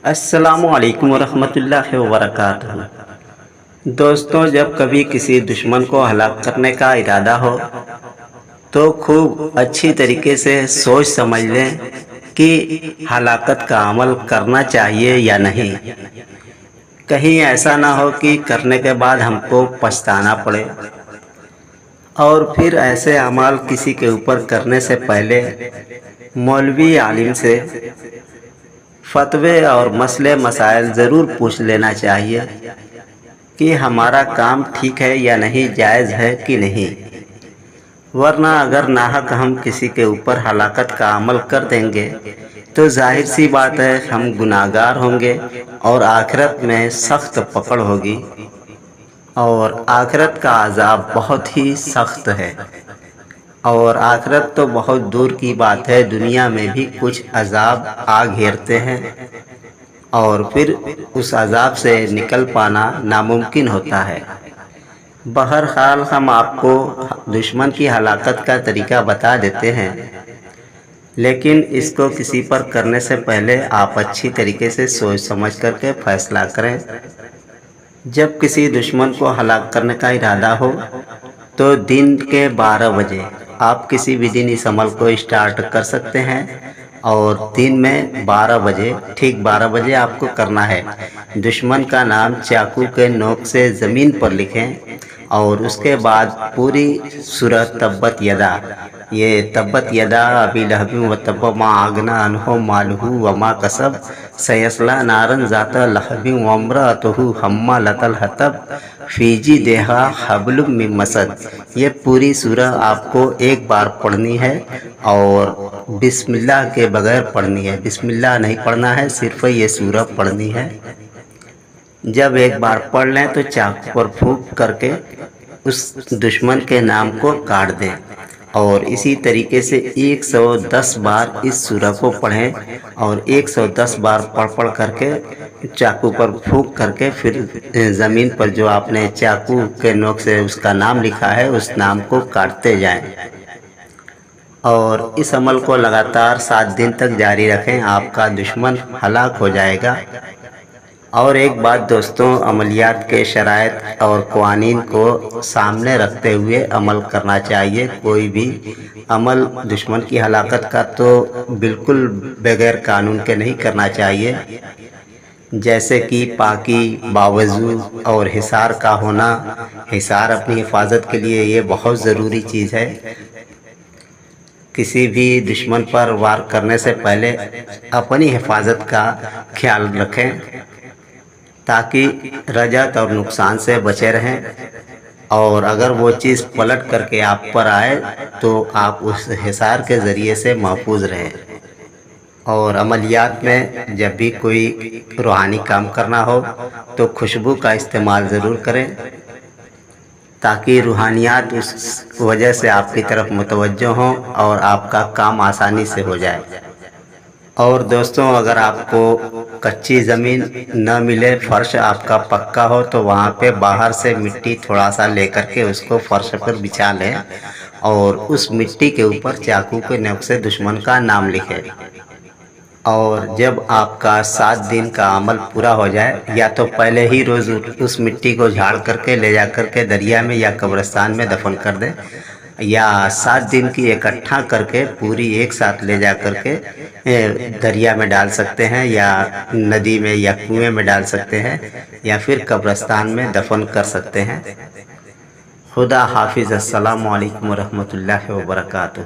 السلام علیکم ورحمۃ اللہ وبرکاتہ۔ دوستوں، جب کبھی کسی دشمن کو ہلاک کرنے کا ارادہ ہو تو خوب اچھی طریقے سے سوچ سمجھ لیں کہ ہلاکت کا عمل کرنا چاہیے یا نہیں۔ کہیں ایسا نہ ہو کہ کرنے کے بعد ہم کو پچھتانا پڑے، اور پھر ایسے اعمال کسی کے اوپر کرنے سے پہلے مولوی عالم سے فتوے اور مسئلے مسائل ضرور پوچھ لینا چاہیے کہ ہمارا کام ٹھیک ہے یا نہیں، جائز ہے کہ نہیں۔ ورنہ اگر ناحق ہم کسی کے اوپر ہلاکت کا عمل کر دیں گے تو ظاہر سی بات ہے ہم گناہگار ہوں گے، اور آخرت میں سخت پکڑ ہوگی، اور آخرت کا عذاب بہت ہی سخت ہے۔ اور آخرت تو بہت دور کی بات ہے، دنیا میں بھی کچھ عذاب آ گھیرتے ہیں، اور پھر اس عذاب سے نکل پانا ناممکن ہوتا ہے۔ بہرحال ہم آپ کو دشمن کی ہلاکت کا طریقہ بتا دیتے ہیں، لیکن اس کو کسی پر کرنے سے پہلے آپ اچھی طریقے سے سوچ سمجھ کر کے فیصلہ کریں۔ جب کسی دشمن کو ہلاک کرنے کا ارادہ ہو تو دن کے 12 بجے آپ کسی بھی دن اس عمل کو اسٹارٹ کر سکتے ہیں، اور دن میں 12 بجے، ٹھیک 12 بجے آپ کو کرنا ہے۔ دشمن کا نام چاقو کے نوک سے زمین پر لکھیں، اور اس کے بعد پوری سورہ تبت یدا، یہ تبت یدا ابی لہب وتب ما اغنی عنہ مالہ وما کسب سیصلی نارا ذات لہب وامرأتہ حمالۃ الحطب فی جیدہا حبل من مسد۔ یہ پوری سورہ آپ کو ایک بار پڑھنی ہے، اور بسم اللہ کے بغیر پڑھنی ہے۔ بسم اللہ نہیں پڑھنا ہے، صرف یہ سورہ پڑھنی ہے۔ جب ایک بار پڑھ لیں تو چاقو پر پھونک کر کے اس دشمن کے نام کو کاٹ دیں، اور اسی طریقے سے 110 بار اس سورہ کو پڑھیں، اور 110 بار پڑھ کر کے چاقو پر پھونک کر کے پھر زمین پر جو آپ نے چاقو کے نوک سے اس کا نام لکھا ہے اس نام کو کاٹتے جائیں، اور اس عمل کو لگاتار 7 دن تک جاری رکھیں۔ آپ کا دشمن ہلاک ہو جائے گا۔ اور ایک بات دوستوں، عملیات کے شرائط اور قوانین کو سامنے رکھتے ہوئے عمل کرنا چاہیے۔ کوئی بھی عمل دشمن کی ہلاکت کا تو بالکل بغیر قانون کے نہیں کرنا چاہیے، جیسے کہ پاکی، باوضو اور حصار کا ہونا۔ حصار اپنی حفاظت کے لیے یہ بہت ضروری چیز ہے۔ کسی بھی دشمن پر وار کرنے سے پہلے اپنی حفاظت کا خیال رکھیں تاکہ رجعت اور نقصان سے بچے رہیں، اور اگر وہ چیز پلٹ کر کے آپ پر آئے تو آپ اس حصار کے ذریعے سے محفوظ رہیں۔ اور عملیات میں جب بھی کوئی روحانی کام کرنا ہو تو خوشبو کا استعمال ضرور کریں، تاکہ روحانیات اس وجہ سے آپ کی طرف متوجہ ہوں اور آپ کا کام آسانی سے ہو جائے۔ اور دوستوں، اگر آپ کو کچی زمین نہ ملے، فرش آپ کا پکا ہو، تو وہاں پہ باہر سے مٹی تھوڑا سا لے کر کے اس کو فرش پر بچھا لیں، اور اس مٹی کے اوپر چاقو کے نوک سے دشمن کا نام لکھیں۔ اور جب آپ کا 7 دن کا عمل پورا ہو جائے، یا تو پہلے ہی روز اس مٹی کو جھاڑ کر کے لے جا کر کے دریا میں یا قبرستان میں دفن کر دیں، یا 7 دن کی اکٹھا کر کے پوری ایک ساتھ لے جا کر کے دریا میں ڈال سکتے ہیں، یا ندی میں یا کنویں میں ڈال سکتے ہیں، یا پھر قبرستان میں دفن کر سکتے ہیں۔ خدا حافظ۔ السلام علیکم ورحمۃ اللہ وبرکاتہ۔